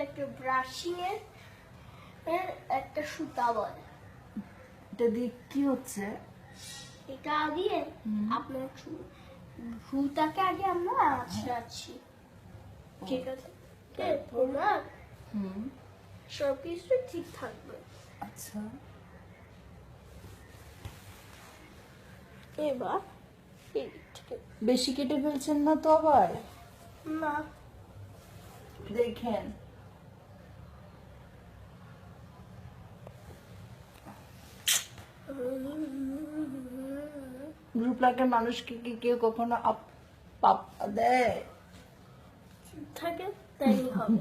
একটা ব্রাশিং এর একটা সুতা বলে। এটা দিয়ে কি হচ্ছে? এটা দিয়ে আপনার ভ্রুটাকে আগে আমরা আঁচড়াচ্ছি, ঠিক আছে? এরপর না সবকিছু ঠিক থাকবে। আচ্ছা, এবার এই দিক থেকে বেশি কেটে ফেলছেন না তো আবার? না, দেখেন গ্রুপ লাকের মানুষকে কি কেউ কখনো পাপ দেয়? থাকে তাই হবে।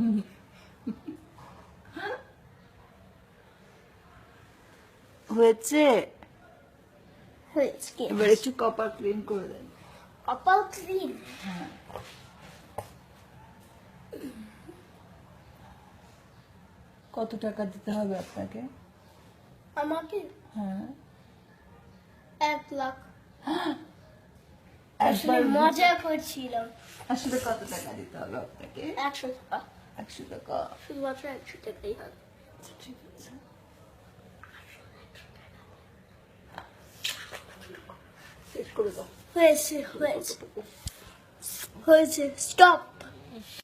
হয়েছে? হয়েছে কি? এবার একটু কপার ক্লিন করে দেন। কপাল ক্লিন? হ্যাঁ, কত টাকা দিতে হবে আপনাকে? আমাকে হ্যাঁ, 1 লাখ। একবার আসলে মজা করছিলাম। আসলে কত টাকা দিতে হবে আপনাকে? 100 টাকা, 100 টাকা। শুধুমাত্র 100 টাকাই হবে। আচ্ছা, ঠিক আছে, শেষ করে দাও। হয়েছে হয়েছে হয়েছে, স্টপ।